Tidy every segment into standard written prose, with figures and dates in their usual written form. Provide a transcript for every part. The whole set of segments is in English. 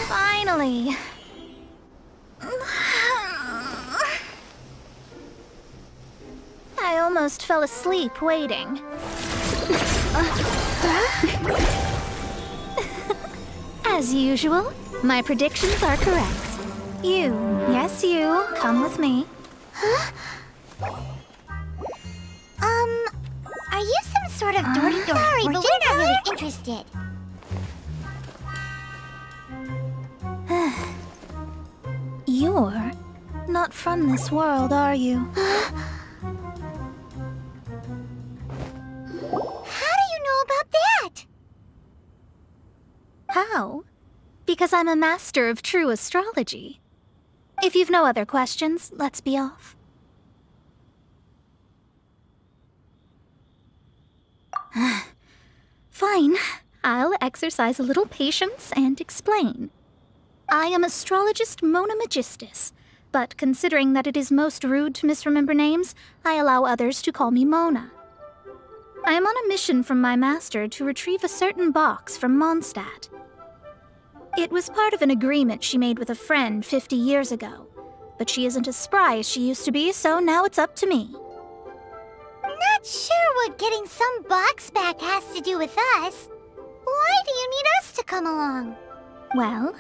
Finally. I almost fell asleep waiting. As usual, my predictions are correct. You, yes you, come with me. Are you some sort of door-to-door? Sorry, but we're not really interested. You're not from this world, are you? How do you know about that? How? Because I'm a master of true astrology. If you've no other questions, let's be off. Fine. I'll exercise a little patience and explain. I am astrologist Mona Magistus, but considering that it is most rude to misremember names, I allow others to call me Mona. I am on a mission from my master to retrieve a certain box from Mondstadt. It was part of an agreement she made with a friend 50 years ago, but she isn't as spry as she used to be, so now it's up to me. Not sure what getting some box back has to do with us. Why do you need us to come along? Well,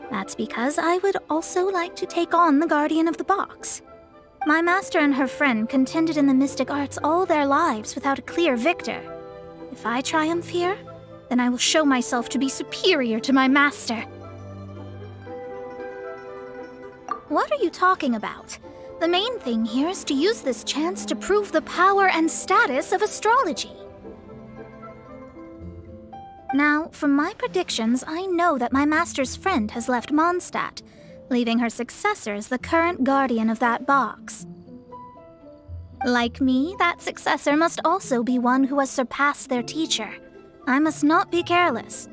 that's because I would also like to take on the Guardian of the Box. My master and her friend contended in the mystic arts all their lives without a clear victor. If I triumph here, then I will show myself to be superior to my master. What are you talking about? The main thing here is to use this chance to prove the power and status of astrology. Now, from my predictions, I know that my master's friend has left Mondstadt, leaving her successor as the current guardian of that box. Like me, that successor must also be one who has surpassed their teacher. I must not be careless.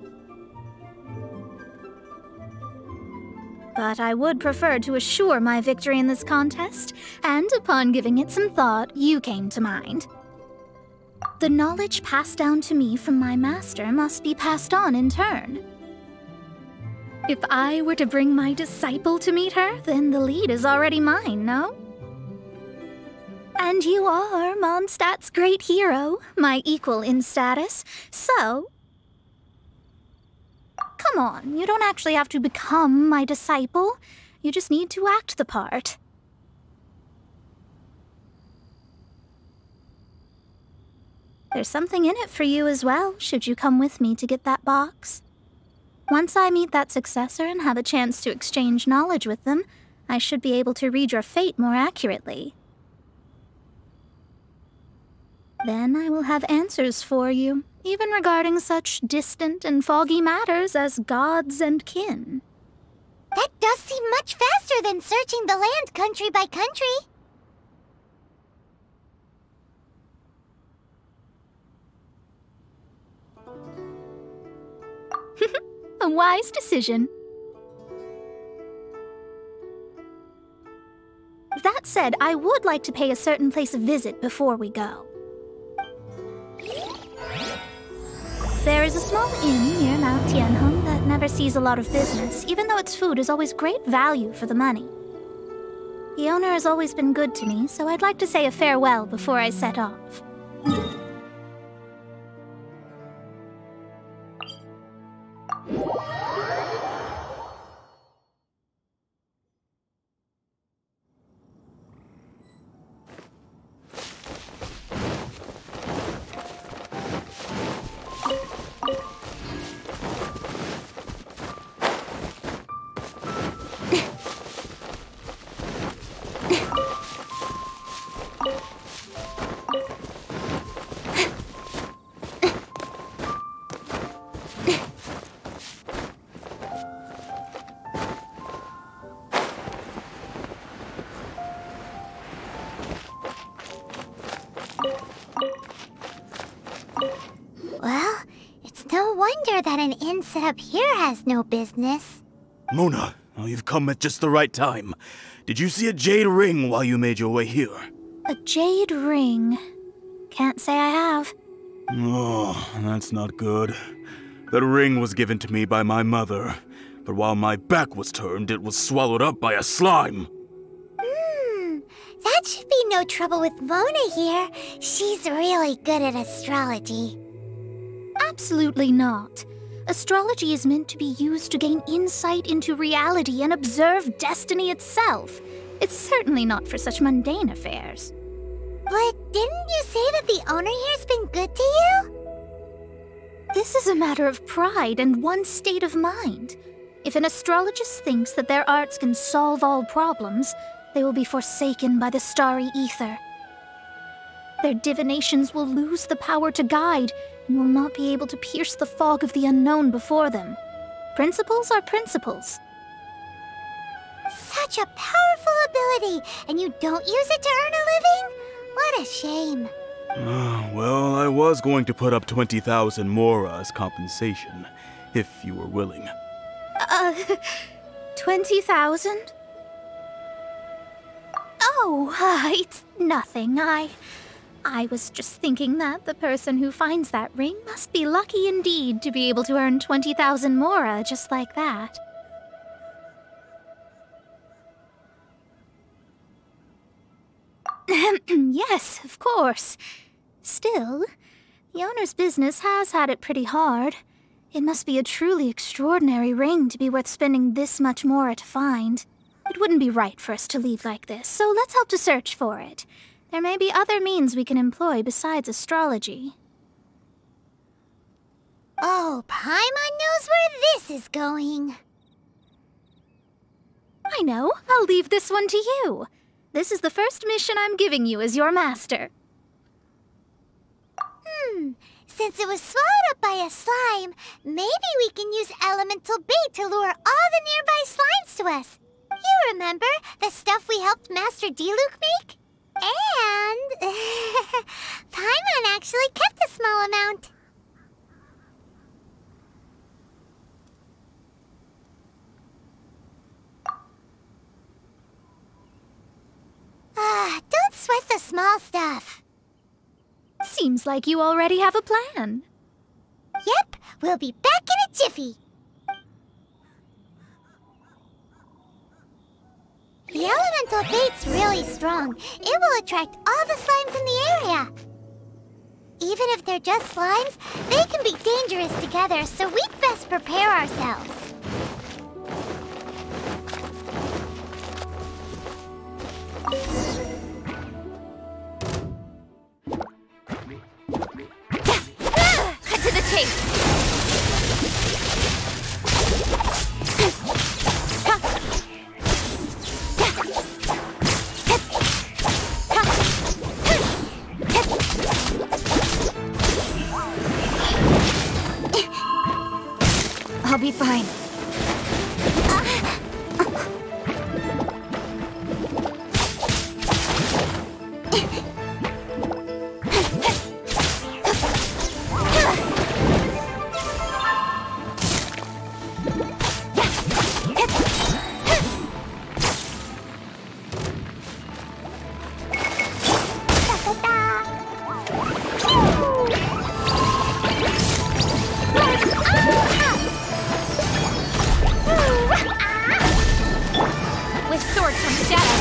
But I would prefer to assure my victory in this contest, and upon giving it some thought, you came to mind. The knowledge passed down to me from my master must be passed on in turn. If I were to bring my disciple to meet her, then the lead is already mine, no? And you are Mondstadt's great hero, my equal in status, so... Come on, you don't actually have to become my disciple. You just need to act the part. There's something in it for you as well, should you come with me to get that box. Once I meet that successor and have a chance to exchange knowledge with them, I should be able to read your fate more accurately. Then I will have answers for you, even regarding such distant and foggy matters as gods and kin. That does seem much faster than searching the land country by country. A wise decision. That said, I would like to pay a certain place a visit before we go. There is a small inn near Mount Tianheng that never sees a lot of business, even though its food is always great value for the money. The owner has always been good to me, so I'd like to say a farewell before I set off. Well, it's no wonder that an inn set up here has no business. Mona, Oh, you've come at just the right time. Did you see a jade ring while you made your way here? A jade ring? Can't say I have. Oh, that's not good. That ring was given to me by my mother, but while my back was turned, it was swallowed up by a slime. That should be no trouble with Mona here. She's really good at astrology. Absolutely not. Astrology is meant to be used to gain insight into reality and observe destiny itself. It's certainly not for such mundane affairs. But didn't you say that the owner here's been good to you? This is a matter of pride and one's state of mind. If an astrologist thinks that their arts can solve all problems, they will be forsaken by the starry ether. Their divinations will lose the power to guide and will not be able to pierce the fog of the unknown before them. Principles are principles. Such a powerful ability, and you don't use it to earn a living? What a shame. Well, I was going to put up 20,000 mora as compensation, if you were willing. 20,000? Oh, it's nothing. I was just thinking that the person who finds that ring must be lucky indeed to be able to earn 20,000 mora just like that. Yes, of course. Still, the owner's business has had it pretty hard. It must be a truly extraordinary ring to be worth spending this much mora to find. It wouldn't be right for us to leave like this, so let's help to search for it. There may be other means we can employ besides astrology. Oh, Paimon knows where this is going. I know. I'll leave this one to you. This is the first mission I'm giving you as your master. Since it was swallowed up by a slime, maybe we can use elemental bait to lure all the nearby slimes to us. You remember the stuff we helped Master Diluc make? And Paimon actually kept a small amount. Don't sweat the small stuff. Seems like you already have a plan. Yep, we'll be back in a jiffy. The elemental bait's really strong. It will attract all the slimes in the area. Even if they're just slimes, they can be dangerous together, so we'd best prepare ourselves. Cut to the chase! I'll be fine. With sword comes shadow.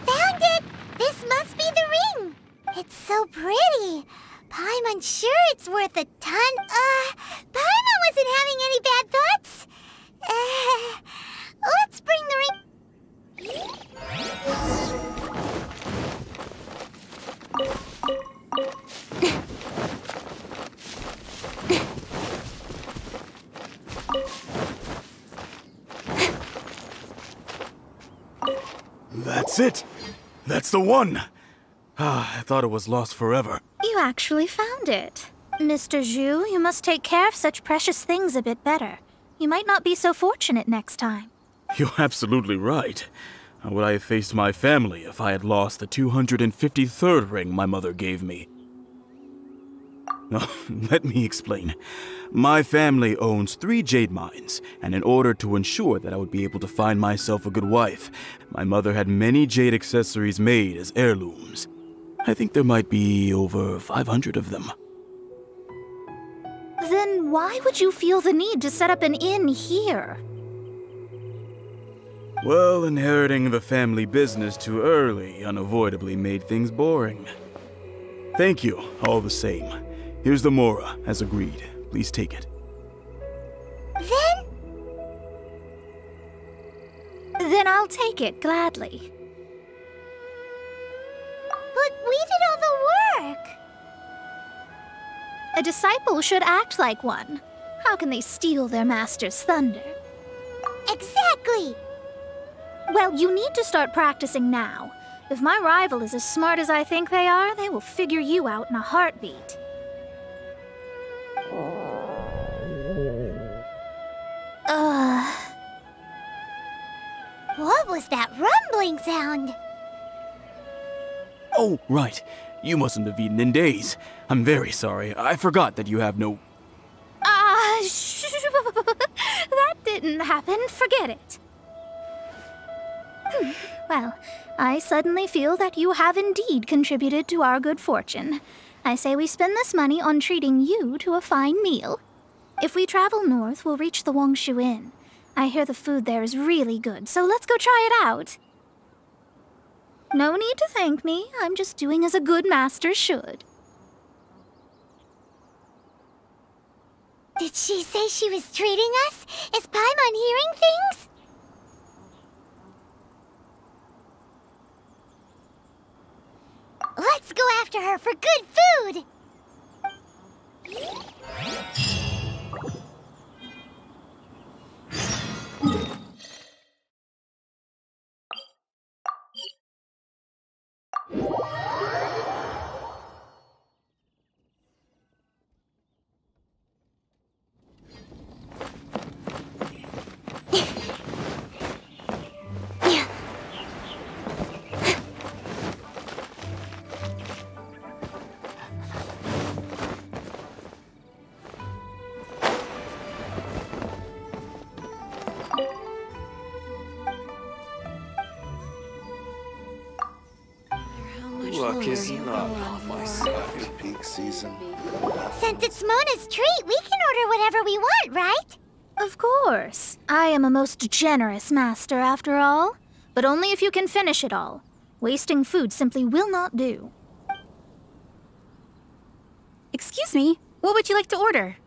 Found it! This must be the ring! It's so pretty. Paimon's sure it's worth a ton. Paimon wasn't having any bad thoughts. Let's bring the ring. That's it! That's the one! I thought it was lost forever. You actually found it. Mr. Zhu, you must take care of such precious things a bit better. You might not be so fortunate next time. You're absolutely right. How would I have faced my family if I had lost the 253rd ring my mother gave me? Let me explain. My family owns 3 jade mines, and in order to ensure that I would be able to find myself a good wife, my mother had many jade accessories made as heirlooms. I think there might be over 500 of them. Then why would you feel the need to set up an inn here? Well, inheriting the family business too early unavoidably made things boring. Thank you, all the same. Here's the mora, as agreed. Please take it. Then I'll take it gladly. But we did all the work. A disciple should act like one. How can they steal their master's thunder? Exactly. Well, you need to start practicing now. If my rival is as smart as I think they are, they will figure you out in a heartbeat. What was that rumbling sound? Oh, right. You mustn't have eaten in days. I'm very sorry. I forgot that you have no... That didn't happen. Forget it. Well, I suddenly feel that you have indeed contributed to our good fortune. I say we spend this money on treating you to a fine meal. If we travel north, we'll reach the Wongshu Inn. I hear the food there is really good, so let's go try it out. No need to thank me. I'm just doing as a good master should. Did she say she was treating us? Is Paimon hearing things? Let's go after her for good food! Luck is not on my side. Peak season. Since it's Mona's treat, we can order whatever we want, right? Of course. I am a most generous master, after all. But only if you can finish it all. Wasting food simply will not do. Excuse me, what would you like to order?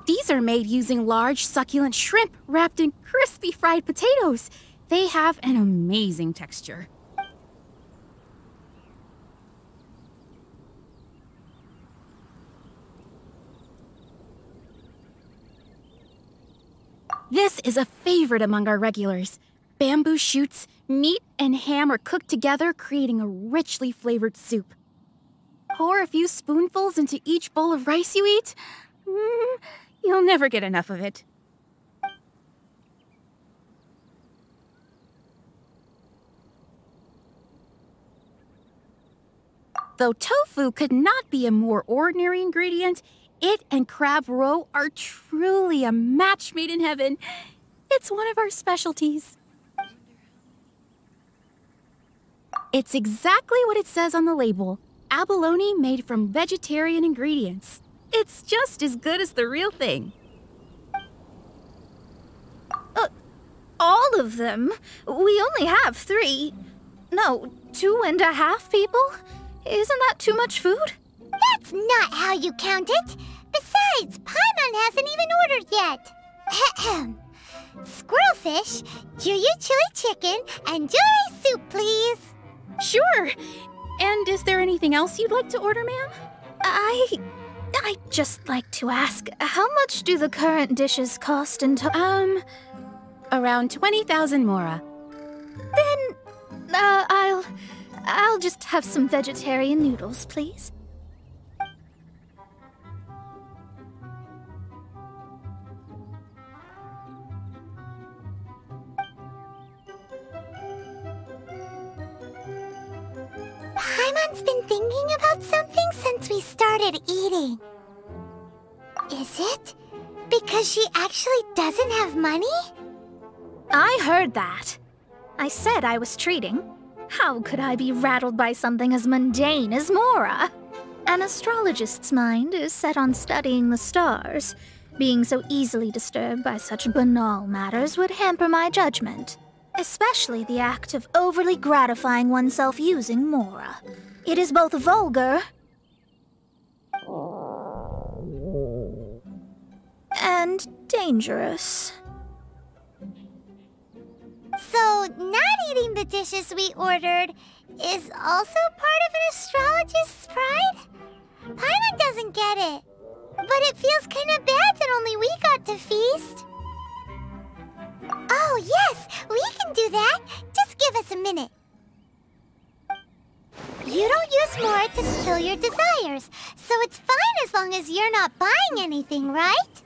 These are made using large, succulent shrimp wrapped in crispy fried potatoes. They have an amazing texture. This is a favorite among our regulars. Bamboo shoots, meat, and ham are cooked together, creating a richly flavored soup. Pour a few spoonfuls into each bowl of rice you eat. You'll never get enough of it. Though tofu could not be a more ordinary ingredient, it and crab roe are truly a match made in heaven. It's one of our specialties. It's exactly what it says on the label. Abalone made from vegetarian ingredients. It's just as good as the real thing. All of them? We only have 3. No, 2.5 people? Isn't that too much food? That's not how you count it. Besides, Paimon hasn't even ordered yet. Squirrelfish, Juyu chili chicken, and jewelry soup, please. Sure. And is there anything else you'd like to order, ma'am? I'd just like to ask, how much do the current dishes cost in total? Around 20,000 mora. Then, I'll just have some vegetarian noodles, please. Paimon's been thinking about something since we started eating. Is it because she actually doesn't have money? I heard that. I said I was treating. How could I be rattled by something as mundane as Mora? An astrologist's mind is set on studying the stars. Being so easily disturbed by such banal matters would hamper my judgment. Especially the act of overly gratifying oneself using Mora. It is both vulgar and dangerous. So, not eating the dishes we ordered is also part of an astrologist's pride? Paimon doesn't get it. But it feels kinda bad that only we got to feast. Oh, yes! We can do that! Just give us a minute. You don't use more to fulfill your desires, so it's fine as long as you're not buying anything, right?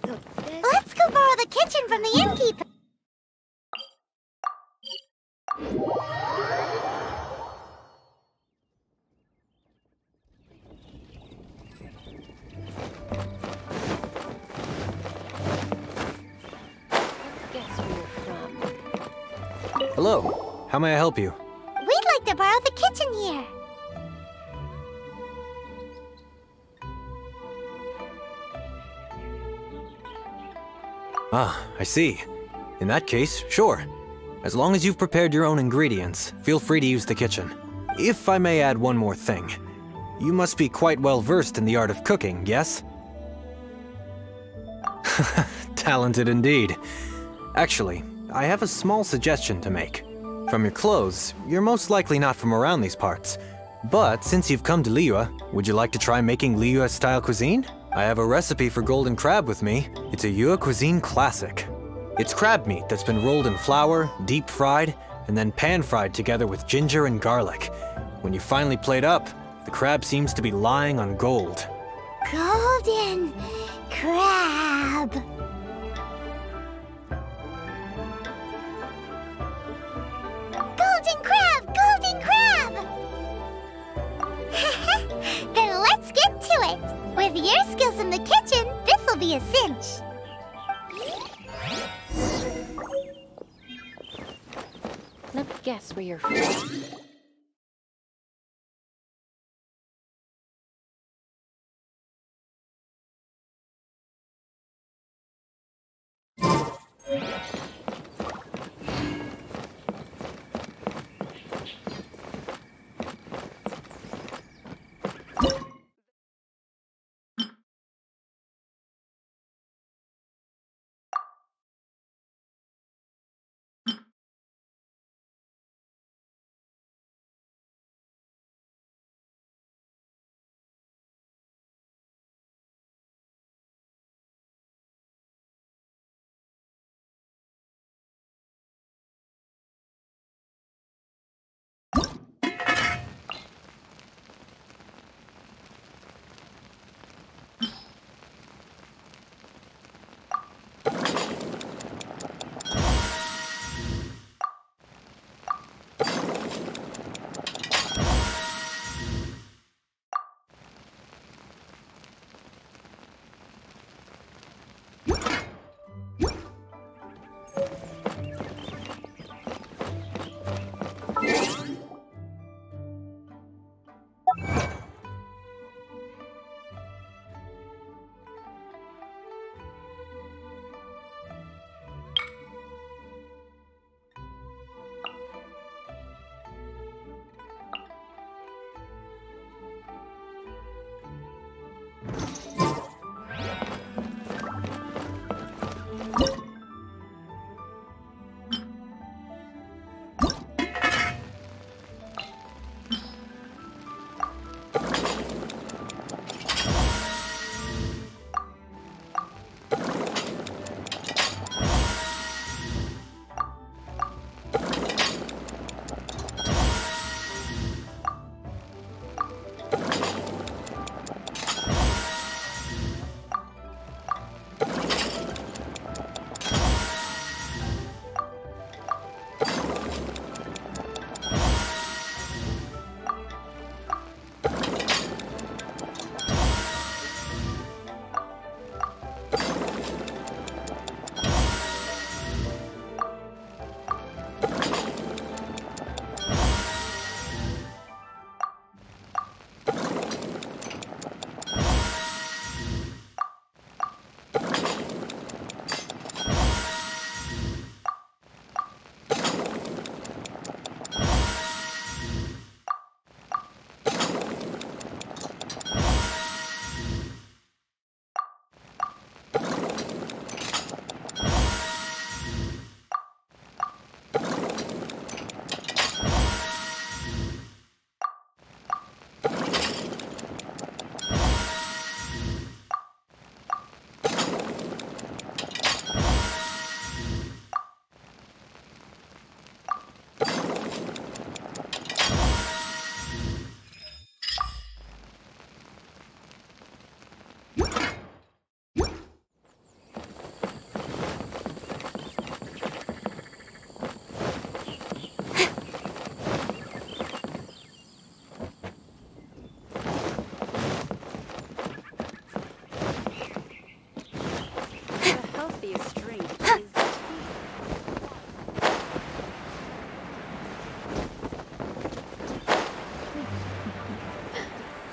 Let's go borrow the kitchen from the innkeeper. Hello. How may I help you? We'd like to borrow the kitchen here. Ah, I see. In that case, sure. As long as you've prepared your own ingredients, feel free to use the kitchen. If I may add one more thing. You must be quite well versed in the art of cooking, yes? Talented indeed. Actually, I have a small suggestion to make. From your clothes, you're most likely not from around these parts. But since you've come to Liyue, would you like to try making Liyue-style cuisine? I have a recipe for golden crab with me. It's a Yue cuisine classic. It's crab meat that's been rolled in flour, deep fried, and then pan-fried together with ginger and garlic. When you finally plate up, the crab seems to be lying on gold. Golden crab. Golden crab! Golden crab! Then let's get to it! With your skills in the kitchen, this'll be a cinch. Let me guess where you're from.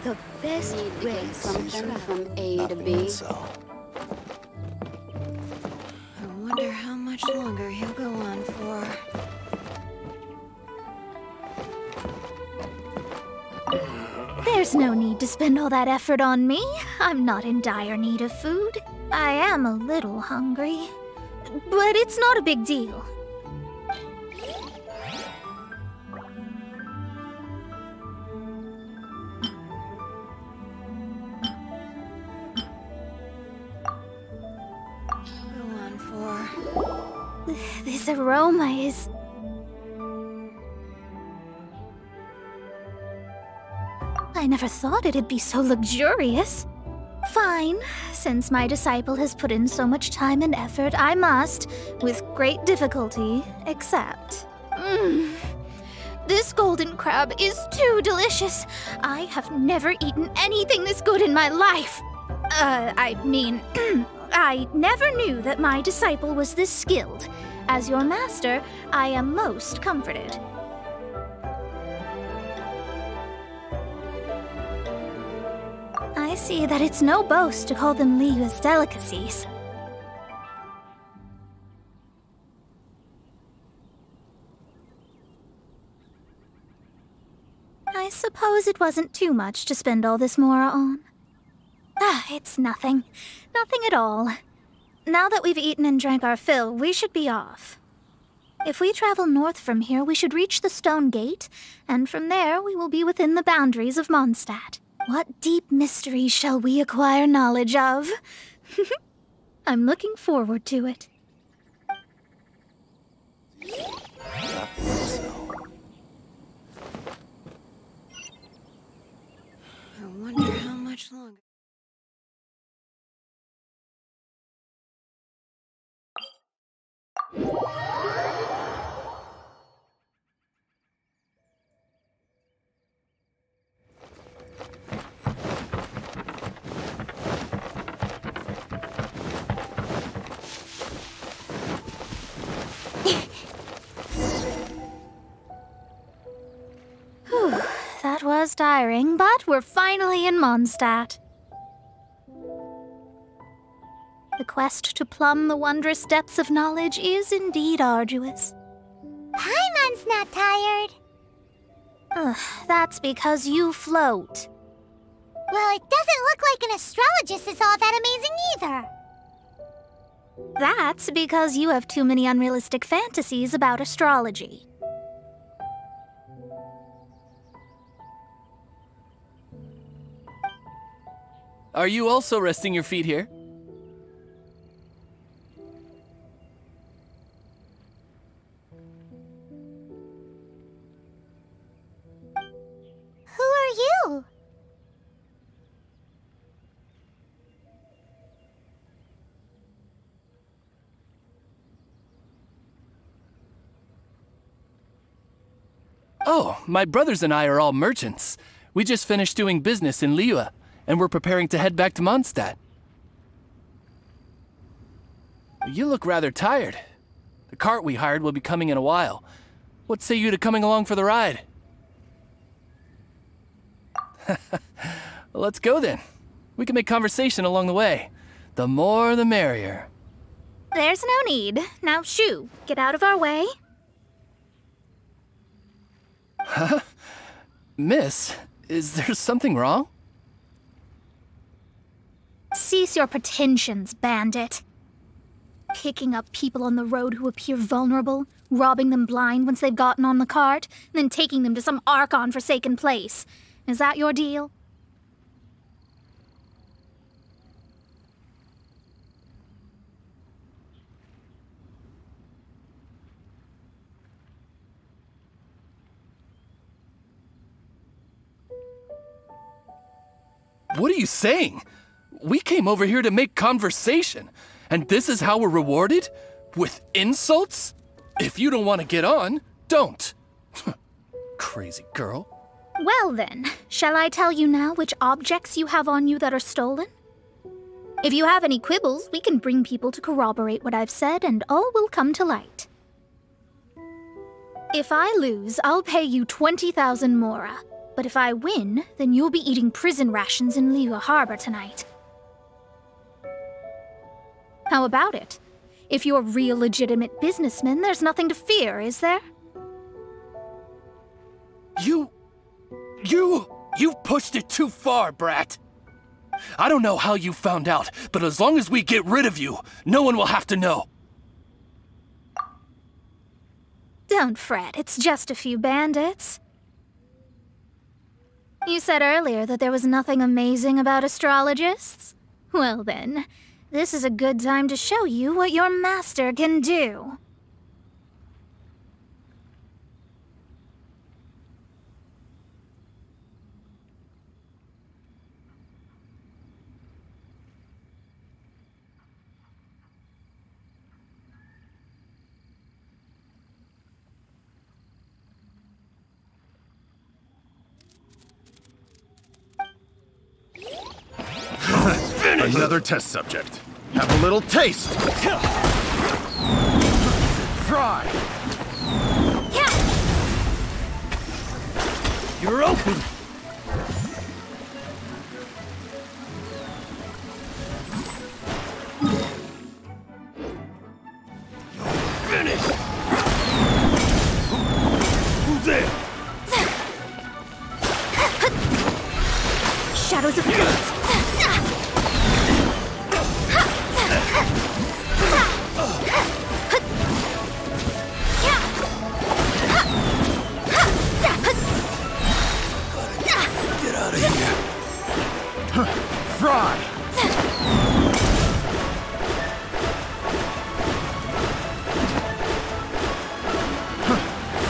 The best Need to way get to something travel. from A to B. So. I wonder how much longer he'll go on for. There's no need to spend all that effort on me. I'm not in dire need of food. I am a little hungry, but it's not a big deal. Go on for. This aroma is... I never thought it'd be so luxurious. Fine. Since my disciple has put in so much time and effort, I must, with great difficulty, accept. This golden crab is too delicious. I have never eaten anything this good in my life. I mean, I never knew that my disciple was this skilled. As your master, I am most comforted. I see that it's no boast to call them Liyue's delicacies. I suppose it wasn't too much to spend all this mora on. It's nothing. Nothing at all. Now that we've eaten and drank our fill, we should be off. If we travel north from here, we should reach the Stone Gate, and from there we will be within the boundaries of Mondstadt. What deep mysteries shall we acquire knowledge of? I'm looking forward to it. I wonder how much longer. Whew, that was tiring, but we're finally in Mondstadt. The quest to plumb the wondrous depths of knowledge is indeed arduous. Paimon's not tired. That's because you float. Well, it doesn't look like an astrologist is all that amazing either. That's because you have too many unrealistic fantasies about astrology. Are you also resting your feet here? Who are you? Oh, my brothers and I are all merchants. We just finished doing business in Liyue, and we're preparing to head back to Mondstadt. You look rather tired. The cart we hired will be coming in a while. What say you to coming along for the ride? Let's go then. We can make conversation along the way. The more the merrier. There's no need. Now shoo, get out of our way. Huh? Miss, is there something wrong? Cease your pretensions, bandit. Picking up people on the road who appear vulnerable, robbing them blind once they've gotten on the cart, and then taking them to some Archon-forsaken place. Is that your deal? What are you saying? We came over here to make conversation, and this is how we're rewarded? With insults? If you don't want to get on, don't. Crazy girl. Well then, shall I tell you now which objects you have on you that are stolen? If you have any quibbles, we can bring people to corroborate what I've said, and all will come to light. If I lose, I'll pay you 20,000 mora. But if I win, then you'll be eating prison rations in Liyue Harbor tonight. How about it? If you're real legitimate businessmen, there's nothing to fear, is there? You've pushed it too far, brat. I don't know how you found out, but as long as we get rid of you, no one will have to know. Don't fret, it's just a few bandits. You said earlier that there was nothing amazing about astrologists? Well then, this is a good time to show you what your master can do. Another test subject. Have a little taste. Fry. You're open. Finish. Who's there? Shadows of fate. Fry!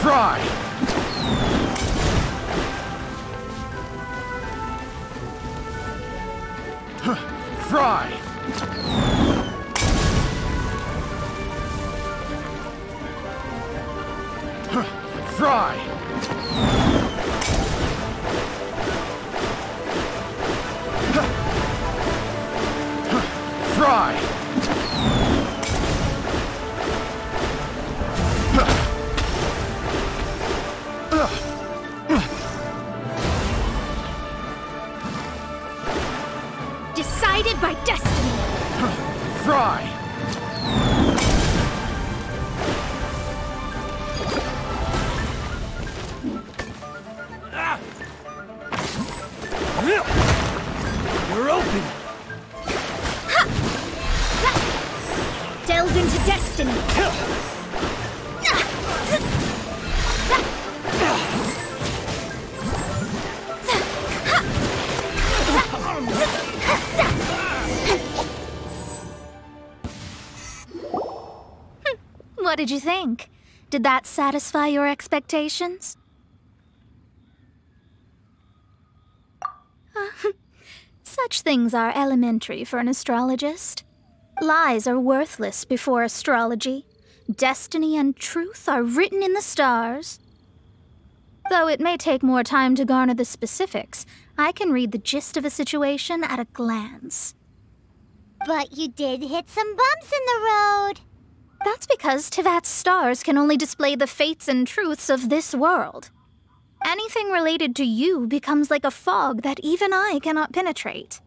Fry! Fry! Fry! Fry! Decided by destiny. Fry! You're open. Delve into destiny. What did you think? Did that satisfy your expectations? Such things are elementary for an astrologist. Lies are worthless before astrology. Destiny and truth are written in the stars. Though it may take more time to garner the specifics, I can read the gist of a situation at a glance. But you did hit some bumps in the road. That's because Tivat's stars can only display the fates and truths of this world. Anything related to you becomes like a fog that even I cannot penetrate.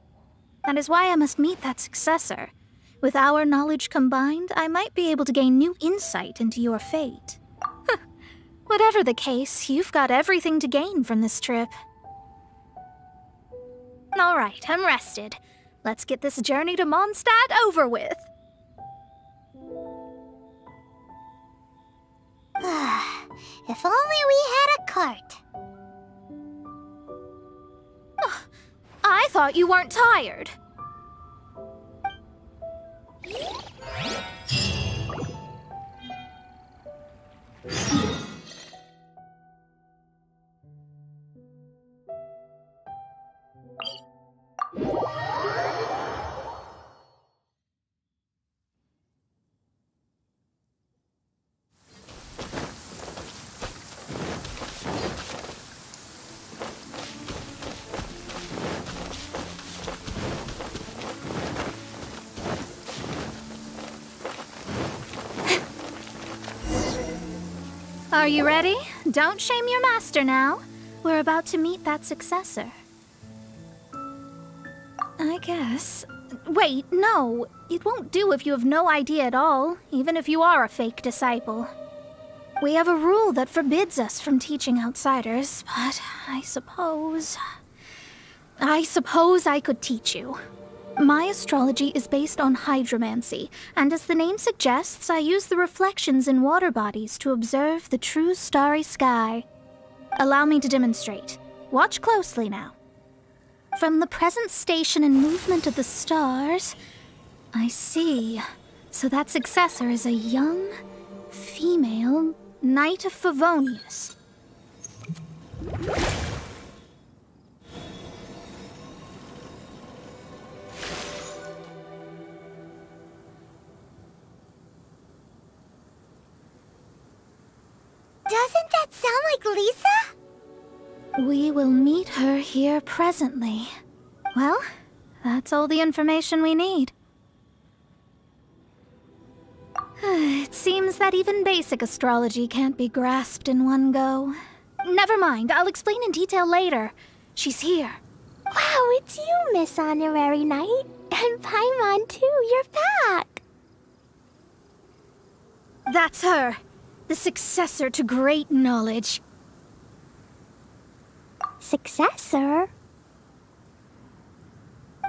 That is why I must meet that successor. With our knowledge combined, I might be able to gain new insight into your fate. Whatever the case, you've got everything to gain from this trip. All right, I'm rested. Let's get this journey to Mondstadt over with. If only we had a cart. I thought you weren't tired. Are you ready? Don't shame your master now. We're about to meet that successor. I guess. Wait, no. It won't do if you have no idea at all, even if you are a fake disciple. We have a rule that forbids us from teaching outsiders, but I suppose I could teach you. My astrology is based on hydromancy, and as the name suggests, I use the reflections in water bodies to observe the true starry sky. Allow me to demonstrate. Watch closely now. From the present station and movement of the stars, I see. So that successor is a young, female Knight of Favonius. Doesn't that sound like Lisa? We will meet her here presently. Well, that's all the information we need. It seems that even basic astrology can't be grasped in one go. Never mind, I'll explain in detail later. She's here. Wow, it's you, Miss Honorary Knight. And Paimon too, you're back. That's her. The successor to great knowledge. Successor?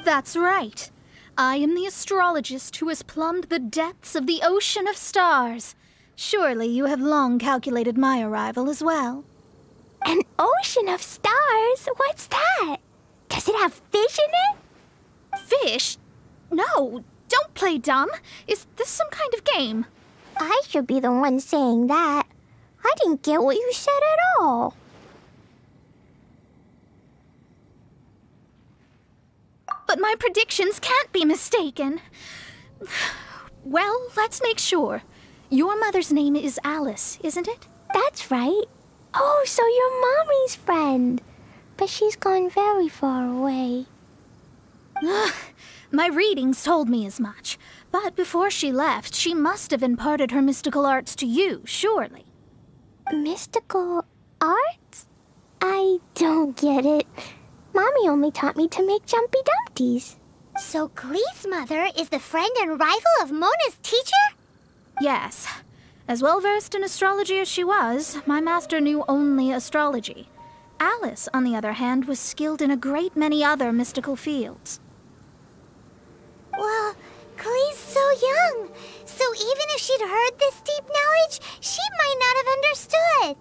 That's right. I am the astrologist who has plumbed the depths of the ocean of stars. Surely you have long calculated my arrival as well. An ocean of stars? What's that? Does it have fish in it? Fish? No, don't play dumb. Is this some kind of game? I should be the one saying that. I didn't get what you said at all. But my predictions can't be mistaken. Well, let's make sure. Your mother's name is Alice, isn't it? That's right. Oh, so you're Mommy's friend. But she's gone very far away. My readings told me as much. But before she left, she must have imparted her mystical arts to you, surely. Mystical arts? I don't get it. Mommy only taught me to make jumpy dumpties. So Glee's mother is the friend and rival of Mona's teacher? Yes. As well-versed in astrology as she was, my master knew only astrology. Alice, on the other hand, was skilled in a great many other mystical fields. Well, Glee's so young. So even if she'd heard this deep knowledge, she might not have understood.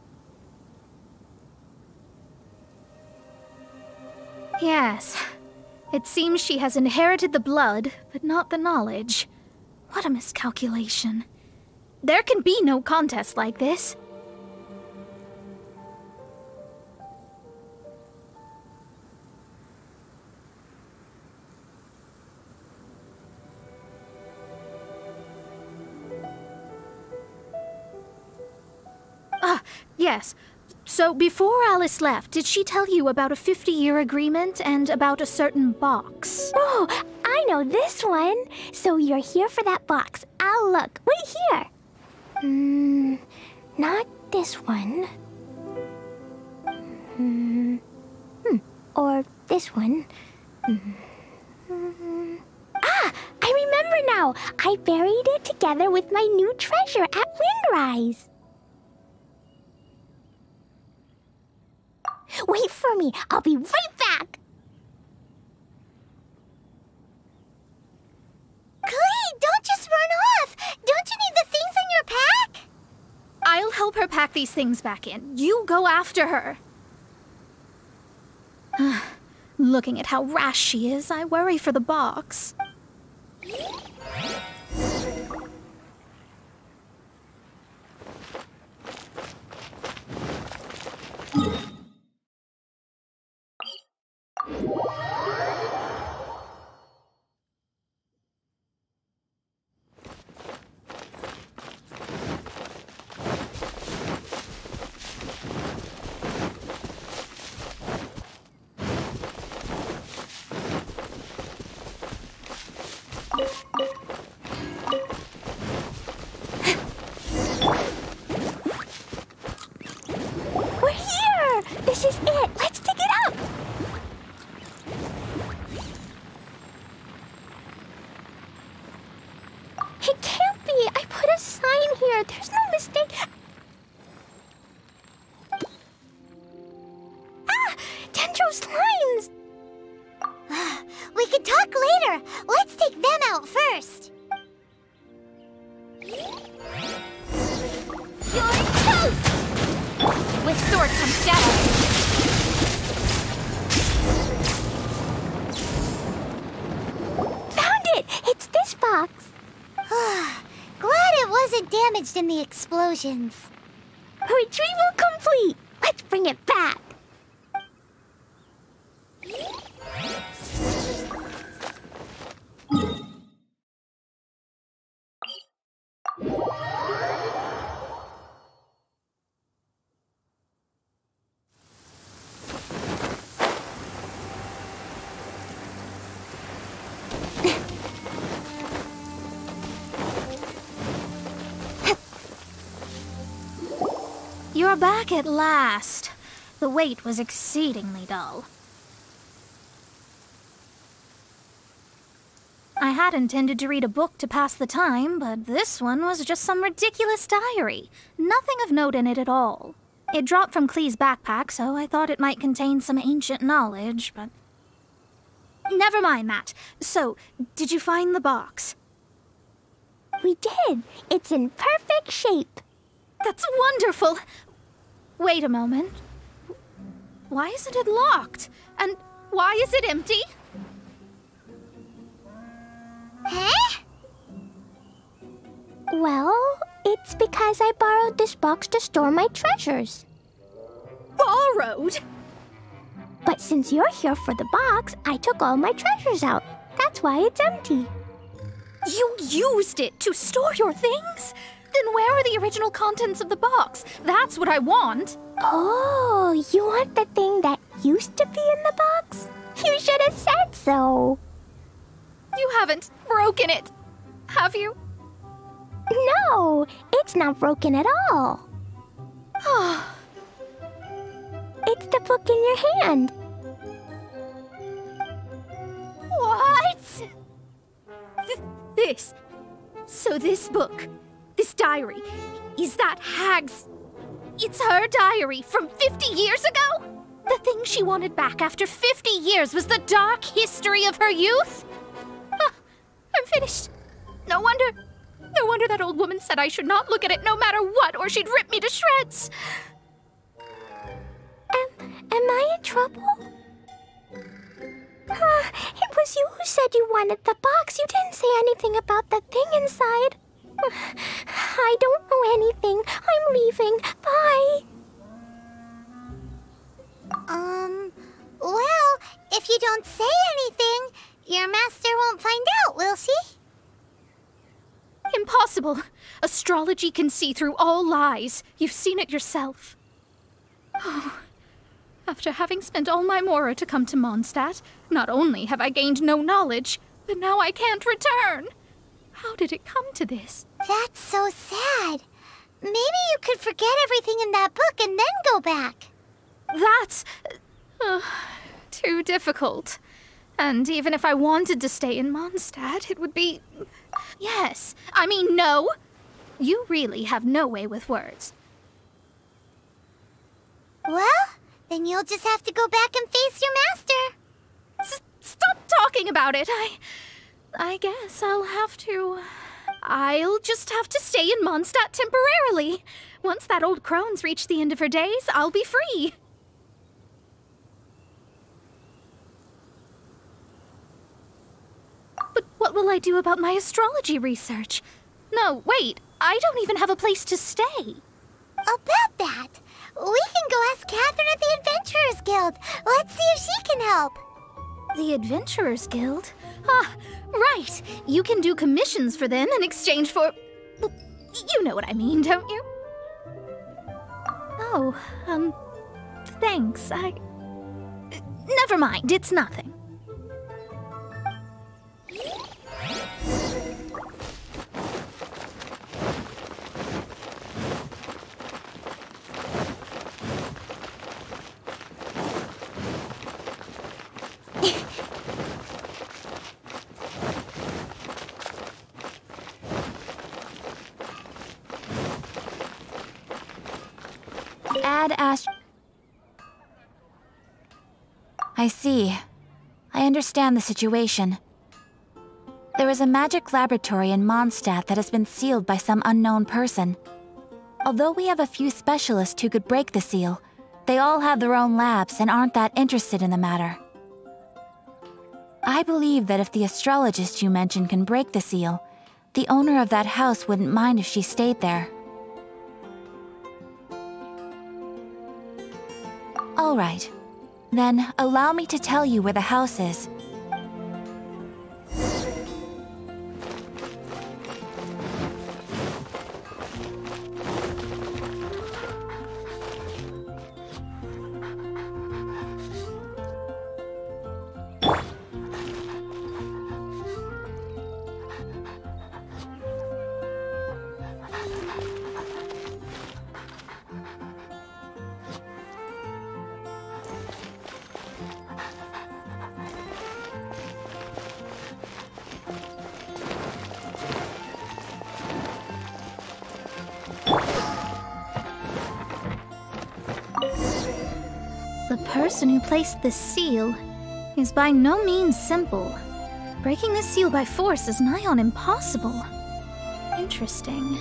Yes. It seems she has inherited the blood, but not the knowledge. What a miscalculation. There can be no contest like this. Yes. So before Alice left, did she tell you about a 50-year agreement and about a certain box? Oh, I know this one. So you're here for that box. I'll look. Wait here. Not this one. Or this one. Ah, I remember now. I buried it together with my new treasure at Windrise. Wait for me. I'll be right back. Glee, don't just run off. Don't you need the things in your pack? I'll help her pack these things back in. You go after her. Looking at how rash she is, I worry for the box. It can't be. I put a sign here. There's no mistake. Ah! Dendro's lines! We can talk later. Let's take them out first. You're toast! With sword comes death. Found it! It's this box. Glad it wasn't damaged in the explosions. Retrieval complete. Let's bring it back. You're back at last. The wait was exceedingly dull. I had intended to read a book to pass the time, but this one was just some ridiculous diary. Nothing of note in it at all. It dropped from Klee's backpack, so I thought it might contain some ancient knowledge, but... Never mind that. So, did you find the box? We did. It's in perfect shape. That's wonderful! Wait a moment. Why isn't it locked? And why is it empty? Huh? Well, it's because I borrowed this box to store my treasures. Borrowed? But since you're here for the box, I took all my treasures out. That's why it's empty. You used it to store your things? Then where are the original contents of the box? That's what I want. Oh, you want the thing that used to be in the box? You should have said so. You haven't broken it, have you? No, it's not broken at all. It's the book in your hand. What? This. So this book, this diary, is that Hag's... It's her diary from 50 years ago? The thing she wanted back after 50 years was the dark history of her youth? I'm finished. No wonder that old woman said I should not look at it no matter what, or she'd rip me to shreds. Am I in trouble? It was you who said you wanted the box. You didn't say anything about the thing inside. I don't know anything. I'm leaving. Bye. Well, if you don't say anything, your master won't find out, will she? Impossible. Astrology can see through all lies. You've seen it yourself. Oh. After having spent all my mora to come to Mondstadt, not only have I gained no knowledge, but now I can't return. How did it come to this? That's so sad. Maybe you could forget everything in that book and then go back. That's... too difficult. And even if I wanted to stay in Mondstadt, it would be... Yes, I mean no. You really have no way with words. Well, then you'll just have to go back and face your master. Stop talking about it. I guess I'll just have to stay in Mondstadt temporarily. Once that old crone's reached the end of her days, I'll be free. But what will I do about my astrology research? No, wait, I don't even have a place to stay. About that, we can go ask Catherine at the Adventurers Guild. Let's see if she can help. The Adventurers Guild? Ah, right. You can do commissions for them in exchange for... Well, you know what I mean, don't you? Oh, thanks. Never mind, it's nothing. had I see. I understand the situation. There is a magic laboratory in Mondstadt that has been sealed by some unknown person. Although we have a few specialists who could break the seal, they all have their own labs and aren't that interested in the matter. I believe that if the astrologist you mentioned can break the seal, the owner of that house wouldn't mind if she stayed there. All right. Then, allow me to tell you where the house is. The person who placed this seal is by no means simple. Breaking this seal by force is nigh on impossible. Interesting.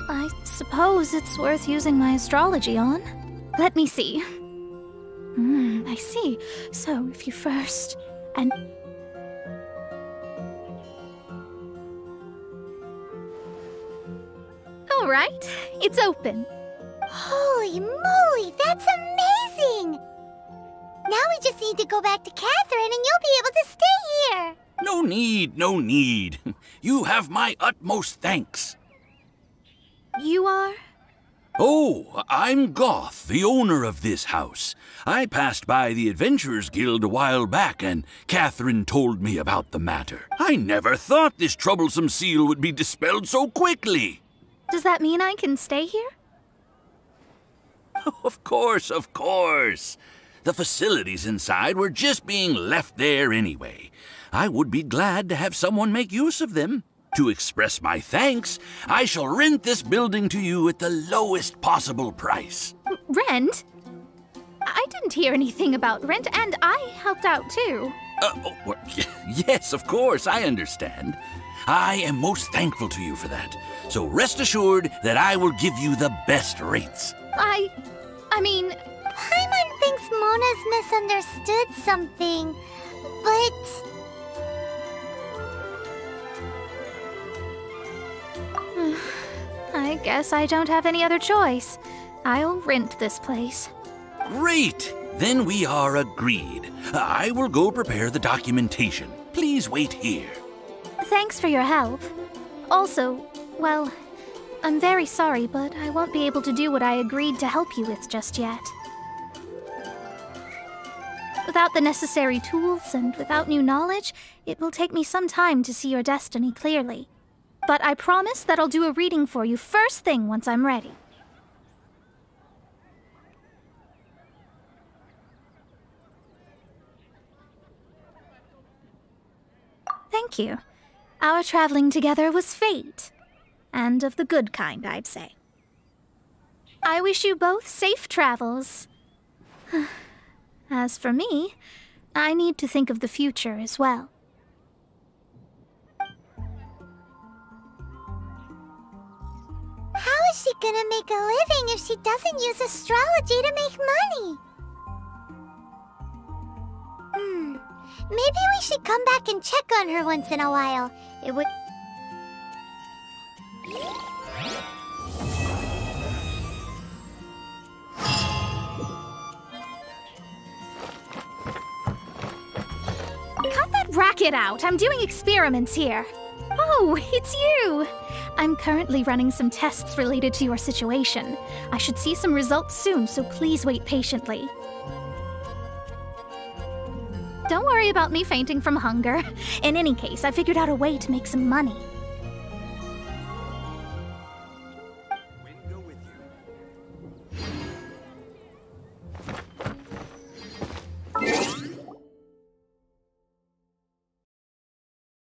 I suppose it's worth using my astrology on. Let me see. I see. So, if you first... and... Alright, it's open. Holy moly, that's amazing! Now we just need to go back to Catherine and you'll be able to stay here! No need, no need. You have my utmost thanks. You are? Oh, I'm Goth, the owner of this house. I passed by the Adventurers Guild a while back and Catherine told me about the matter. I never thought this troublesome seal would be dispelled so quickly. Does that mean I can stay here? Of course, of course. The facilities inside were just being left there anyway. I would be glad to have someone make use of them. To express my thanks, I shall rent this building to you at the lowest possible price. Rent? I didn't hear anything about rent, and I helped out too. Yes, of course, I understand. I am most thankful to you for that. So rest assured that I will give you the best rates. I mean... Paimon thinks Mona's misunderstood something, but... I guess I don't have any other choice. I'll rent this place. Great! Then we are agreed. I will go prepare the documentation. Please wait here. Thanks for your help. Also, well, I'm very sorry, but I won't be able to do what I agreed to help you with just yet. Without the necessary tools and without new knowledge, it will take me some time to see your destiny clearly. But I promise that I'll do a reading for you first thing once I'm ready. Thank you. Our traveling together was fate. And of the good kind, I'd say. I wish you both safe travels. As for me, I need to think of the future as well. How is she gonna make a living if she doesn't use astrology to make money? Maybe we should come back and check on her once in a while. It would... Cut that racket out! I'm doing experiments here. Oh, it's you! I'm currently running some tests related to your situation. I should see some results soon, so please wait patiently. Don't worry about me fainting from hunger. In any case, I figured out a way to make some money.